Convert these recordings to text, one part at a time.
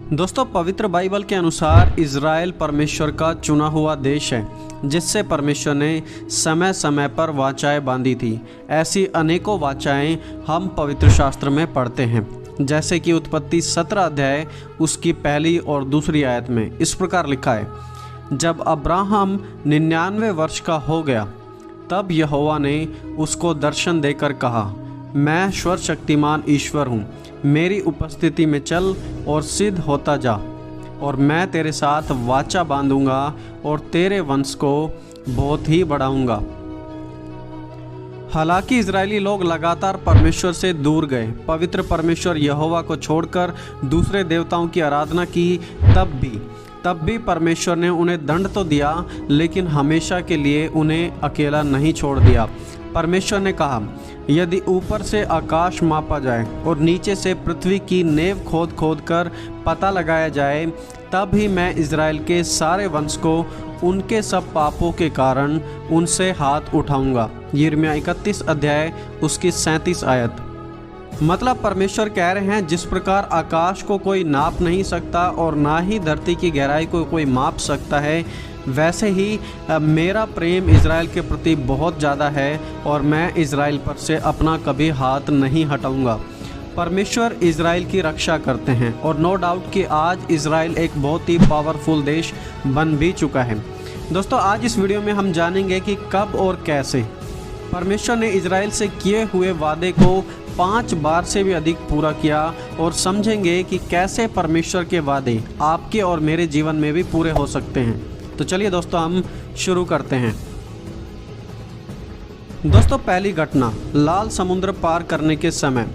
दोस्तों, पवित्र बाइबल के अनुसार इज़राइल परमेश्वर का चुना हुआ देश है जिससे परमेश्वर ने समय समय पर वाचाएं बांधी थी। ऐसी अनेकों वाचाएं हम पवित्र शास्त्र में पढ़ते हैं, जैसे कि उत्पत्ति 17 अध्याय उसकी पहली और दूसरी आयत में इस प्रकार लिखा है, जब अब्राहम 99 वर्ष का हो गया तब यहोवा ने उसको दर्शन देकर कहा, मैं सर्वशक्तिमान ईश्वर हूँ, मेरी उपस्थिति में चल और सिद्ध होता जा, और मैं तेरे साथ वाचा बांधूंगा और तेरे वंश को बहुत ही बढ़ाऊंगा। हालांकि इजरायली लोग लगातार परमेश्वर से दूर गए, पवित्र परमेश्वर यहोवा को छोड़कर दूसरे देवताओं की आराधना की, तब भी परमेश्वर ने उन्हें दंड तो दिया, लेकिन हमेशा के लिए उन्हें अकेला नहीं छोड़ दिया। परमेश्वर ने कहा, यदि ऊपर से आकाश मापा जाए और नीचे से पृथ्वी की नेव खोद खोद कर पता लगाया जाए, तब ही मैं इज़राइल के सारे वंश को उनके सब पापों के कारण उनसे हाथ उठाऊंगा। यिर्मयाह 31 अध्याय उसकी 37 आयत। मतलब परमेश्वर कह रहे हैं, जिस प्रकार आकाश को कोई नाप नहीं सकता और ना ही धरती की गहराई को कोई माप सकता है, वैसे ही मेरा प्रेम इज़राइल के प्रति बहुत ज़्यादा है और मैं इज़राइल पर से अपना कभी हाथ नहीं हटाऊंगा। परमेश्वर इज़राइल की रक्षा करते हैं और नो डाउट कि आज इज़राइल एक बहुत ही पावरफुल देश बन भी चुका है। दोस्तों, आज इस वीडियो में हम जानेंगे कि कब और कैसे परमेश्वर ने इज़राइल से किए हुए वादे को 5 बार से भी अधिक पूरा किया, और समझेंगे कि कैसे परमेश्वर के वादे आपके और मेरे जीवन में भी पूरे हो सकते हैं। तो चलिए दोस्तों, हम शुरू करते हैं। दोस्तों, पहली घटना, लाल समुद्र पार करने के समय।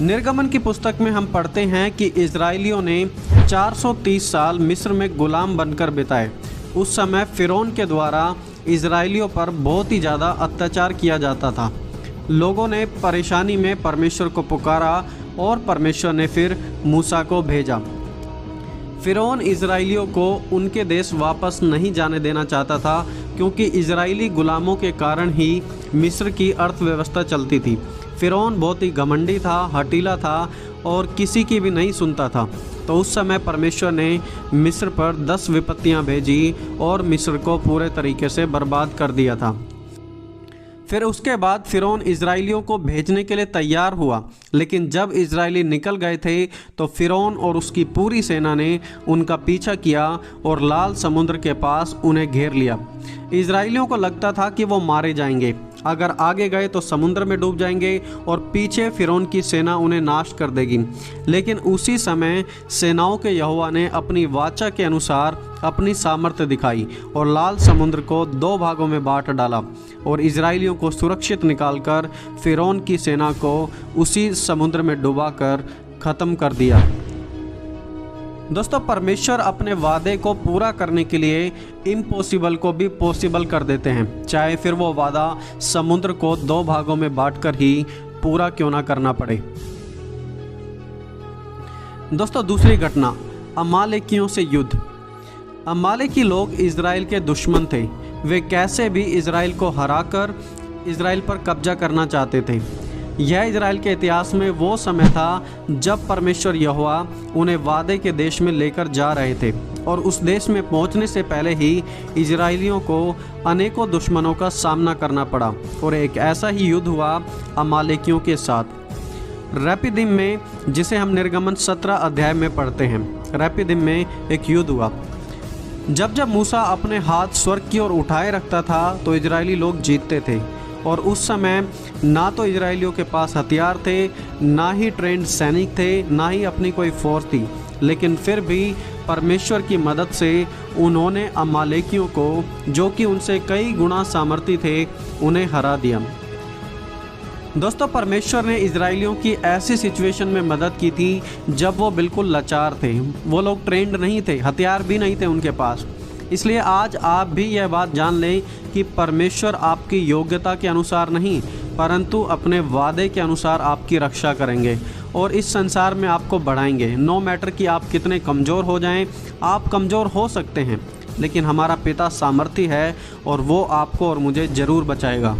निर्गमन की पुस्तक में हम पढ़ते हैं कि इजरायलियों ने 430 साल मिस्र में गुलाम बनकर बिताए। उस समय फिरौन के द्वारा इजरायलियों पर बहुत ही ज़्यादा अत्याचार किया जाता था। लोगों ने परेशानी में परमेश्वर को पुकारा और परमेश्वर ने फिर मूसा को भेजा। फिरौन इजरायलियों को उनके देश वापस नहीं जाने देना चाहता था, क्योंकि इजरायली गुलामों के कारण ही मिस्र की अर्थव्यवस्था चलती थी। फिरौन बहुत ही घमंडी था, हठीला था और किसी की भी नहीं सुनता था। तो उस समय परमेश्वर ने मिस्र पर 10 विपत्तियां भेजी और मिस्र को पूरे तरीके से बर्बाद कर दिया था। फिर उसके बाद फिरौन इजरायलियों को भेजने के लिए तैयार हुआ, लेकिन जब इजरायली निकल गए थे तो फिरौन और उसकी पूरी सेना ने उनका पीछा किया और लाल समुद्र के पास उन्हें घेर लिया। इजरायलियों को लगता था कि वो मारे जाएंगे, अगर आगे गए तो समुद्र में डूब जाएंगे और पीछे फिरौन की सेना उन्हें नाश कर देगी। लेकिन उसी समय सेनाओं के यहोवा ने अपनी वाचा के अनुसार अपनी सामर्थ्य दिखाई और लाल समुद्र को 2 भागों में बांट डाला और इजरायलियों को सुरक्षित निकालकर फिरौन की सेना को उसी समुद्र में डुबाकर ख़त्म कर दिया। दोस्तों, परमेश्वर अपने वादे को पूरा करने के लिए इम्पॉसिबल को भी पॉसिबल कर देते हैं, चाहे फिर वो वादा समुद्र को 2 भागों में बांटकर ही पूरा क्यों ना करना पड़े। दोस्तों, दूसरी घटना, अमालेकियों से युद्ध। अमालेकी लोग इजराइल के दुश्मन थे। वे कैसे भी इजराइल को हराकर इजराइल पर कब्जा करना चाहते थे। यह इजराइल के इतिहास में वो समय था जब परमेश्वर यहोवा उन्हें वादे के देश में लेकर जा रहे थे, और उस देश में पहुंचने से पहले ही इजरायलियों को अनेकों दुश्मनों का सामना करना पड़ा, और एक ऐसा ही युद्ध हुआ अमालेकियों के साथ। रपीदिम में, जिसे हम निर्गमन 17 अध्याय में पढ़ते हैं, रपीदिम में एक युद्ध हुआ। जब मूसा अपने हाथ स्वर्ग की ओर उठाए रखता था तो इजरायली लोग जीतते थे, और उस समय ना तो इजरायलियों के पास हथियार थे, ना ही ट्रेंड सैनिक थे, ना ही अपनी कोई फोर्स थी, लेकिन फिर भी परमेश्वर की मदद से उन्होंने अमालेकियों को, जो कि उनसे कई गुना सामर्थी थे, उन्हें हरा दिया। दोस्तों, परमेश्वर ने इजरायलियों की ऐसी सिचुएशन में मदद की थी जब वो बिल्कुल लाचार थे। वो लोग ट्रेंड नहीं थे, हथियार भी नहीं थे उनके पास। इसलिए आज आप भी यह बात जान लें कि परमेश्वर आपकी योग्यता के अनुसार नहीं, परंतु अपने वादे के अनुसार आपकी रक्षा करेंगे और इस संसार में आपको बढ़ाएंगे। नो मैटर कि आप कितने कमज़ोर हो जाएं, आप कमज़ोर हो सकते हैं, लेकिन हमारा पिता सामर्थी है और वो आपको और मुझे ज़रूर बचाएगा।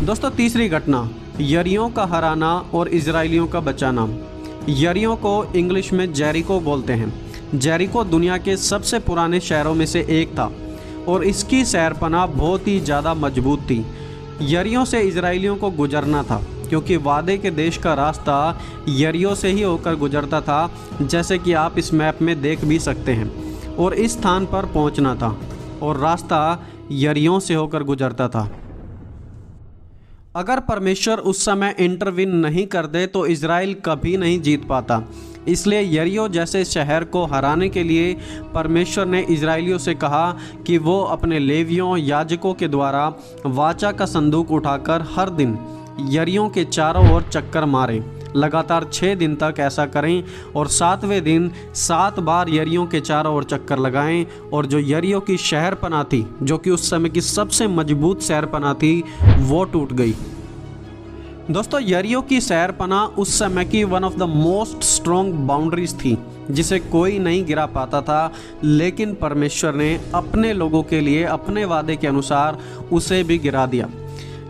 दोस्तों, तीसरी घटना, यरीहों का हराना और इजरायलियों का बचाना। यरीहो को इंग्लिश में जेरिको बोलते हैं। जेरिको दुनिया के सबसे पुराने शहरों में से एक था और इसकी शहरपनाह बहुत ही ज़्यादा मजबूत थी। यरीहो से इजरायलियों को गुजरना था क्योंकि वादे के देश का रास्ता यरीहो से ही होकर गुजरता था, जैसे कि आप इस मैप में देख भी सकते हैं। और इस स्थान पर पहुंचना था और रास्ता यरीहो से होकर गुजरता था। अगर परमेश्वर उस समय इंटरवीन नहीं कर दे तो इज़राइल कभी नहीं जीत पाता। इसलिए यरीहो जैसे शहर को हराने के लिए परमेश्वर ने इजरायलियों से कहा कि वो अपने लेवियों याजकों के द्वारा वाचा का संदूक उठाकर हर दिन यरीहो के चारों ओर चक्कर मारें। लगातार 6 दिन तक ऐसा करें और 7वें दिन 7 बार यरीहो के चारों ओर चक्कर लगाएं। और जो यरीहो की शहरपनाह थी, जो कि उस समय की सबसे मजबूत शहरपनाह थी, वो टूट गई। दोस्तों, यरीहो की शहरपनाह उस समय की one of the most strong boundaries थी जिसे कोई नहीं गिरा पाता था, लेकिन परमेश्वर ने अपने लोगों के लिए अपने वादे के अनुसार उसे भी गिरा दिया।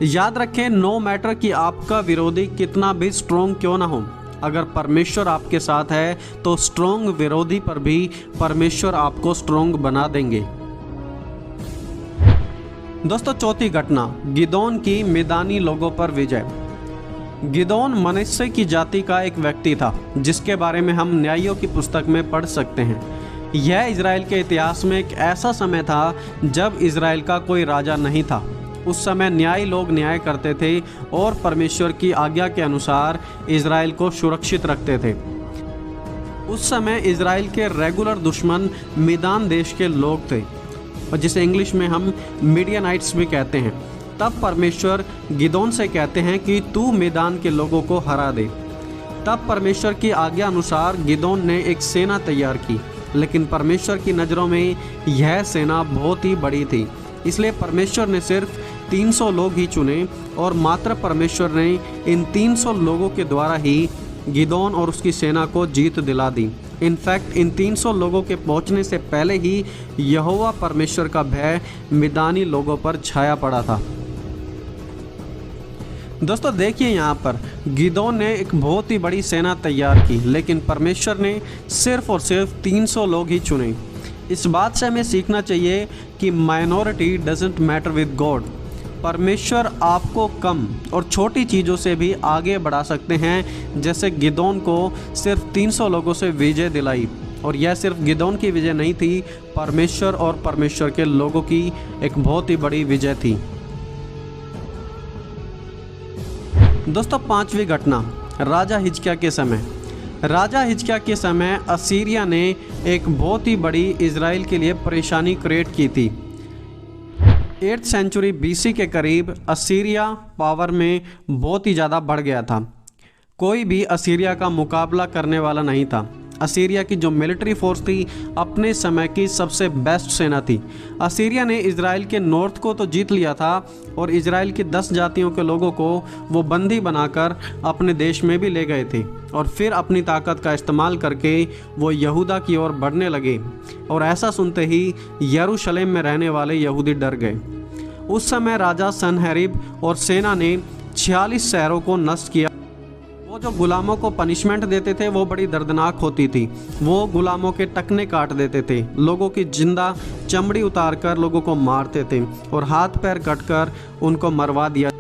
याद रखें, नो मैटर कि आपका विरोधी कितना भी स्ट्रॉन्ग क्यों ना हो, अगर परमेश्वर आपके साथ है तो स्ट्रॉन्ग विरोधी पर भी परमेश्वर आपको स्ट्रॉन्ग बना देंगे। दोस्तों, चौथी घटना, गिदोन की मिदानी लोगों पर विजय। गिदोन मनुष्य की जाति का एक व्यक्ति था जिसके बारे में हम न्यायों की पुस्तक में पढ़ सकते हैं। यह इजराइल के इतिहास में एक ऐसा समय था जब इजराइल का कोई राजा नहीं था। उस समय न्यायी लोग न्याय करते थे और परमेश्वर की आज्ञा के अनुसार इजराइल को सुरक्षित रखते थे। उस समय इजराइल के रेगुलर दुश्मन मिदान देश के लोग थे, और जिसे इंग्लिश में हम मीडियनाइट्स भी कहते हैं। तब परमेश्वर गिदोन से कहते हैं कि तू मिदान के लोगों को हरा दे। तब परमेश्वर की आज्ञा अनुसार गिदोन ने एक सेना तैयार की, लेकिन परमेश्वर की नज़रों में यह सेना बहुत ही बड़ी थी। इसलिए परमेश्वर ने सिर्फ 300 लोग ही चुने और मात्र परमेश्वर ने इन 300 लोगों के द्वारा ही गिदोन और उसकी सेना को जीत दिला दी। इनफैक्ट इन 300 लोगों के पहुंचने से पहले ही यहोवा परमेश्वर का भय मिदानी लोगों पर छाया पड़ा था। दोस्तों, देखिए यहाँ पर गिदोन ने एक बहुत ही बड़ी सेना तैयार की, लेकिन परमेश्वर ने सिर्फ और सिर्फ 300 लोग ही चुने। इस बात से हमें सीखना चाहिए कि minority doesn't matter with God. परमेश्वर आपको कम और छोटी चीज़ों से भी आगे बढ़ा सकते हैं, जैसे गिदोन को सिर्फ 300 लोगों से विजय दिलाई। और यह सिर्फ गिदोन की विजय नहीं थी, परमेश्वर और परमेश्वर के लोगों की एक बहुत ही बड़ी विजय थी। दोस्तों, 5वीं घटना, राजा हिजकिय्याह के समय। राजा हिजकिय्याह के समय असीरिया ने एक बहुत ही बड़ी इजराइल के लिए परेशानी क्रिएट की थी। 8th सेंचुरी BC के करीब असीरिया पावर में बहुत ही ज़्यादा बढ़ गया था। कोई भी असीरिया का मुकाबला करने वाला नहीं था। असीरिया की जो मिलिट्री फोर्स थी अपने समय की सबसे बेस्ट सेना थी। असीरिया ने इजराइल के नॉर्थ को तो जीत लिया था और इजराइल की 10 जातियों के लोगों को वो बंदी बनाकर अपने देश में भी ले गए थे, और फिर अपनी ताकत का इस्तेमाल करके वो यहूदा की ओर बढ़ने लगे। और ऐसा सुनते ही यरूशलेम में रहने वाले यहूदी डर गए। उस समय राजा सनहेरीब और सेना ने 46 शहरों को नष्ट किया। वो जो गुलामों को पनिशमेंट देते थे वो बड़ी दर्दनाक होती थी। वो गुलामों के टखने काट देते थे, लोगों की जिंदा चमड़ी उतार कर लोगों को मारते थे और हाथ पैर कटकर उनको मरवा दिया।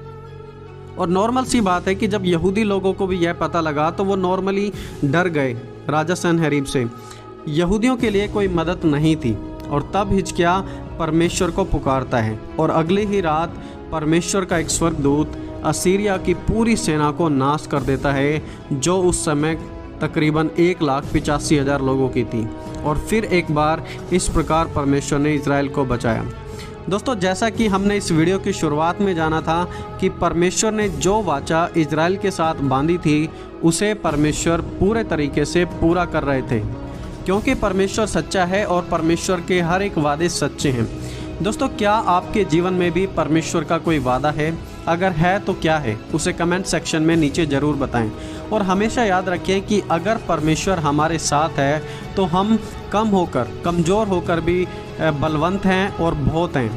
और नॉर्मल सी बात है कि जब यहूदी लोगों को भी यह पता लगा तो वो नॉर्मली डर गए राजा सनहेरीब से। यहूदियों के लिए कोई मदद नहीं थी। और तब हिजकिय्याह परमेश्वर को पुकारता है और अगली ही रात परमेश्वर का एक स्वर्गदूत असीरिया की पूरी सेना को नाश कर देता है, जो उस समय तकरीबन 1,85,000 लोगों की थी। और फिर एक बार इस प्रकार परमेश्वर ने इजराइल को बचाया। दोस्तों, जैसा कि हमने इस वीडियो की शुरुआत में जाना था कि परमेश्वर ने जो वाचा इजराइल के साथ बांधी थी उसे परमेश्वर पूरे तरीके से पूरा कर रहे थे, क्योंकि परमेश्वर सच्चा है और परमेश्वर के हर एक वादे सच्चे हैं। दोस्तों, क्या आपके जीवन में भी परमेश्वर का कोई वादा है? अगर है तो क्या है, उसे कमेंट सेक्शन में नीचे ज़रूर बताएं। और हमेशा याद रखें कि अगर परमेश्वर हमारे साथ है तो हम कम होकर, कमज़ोर होकर भी बलवंत हैं और बहुत हैं।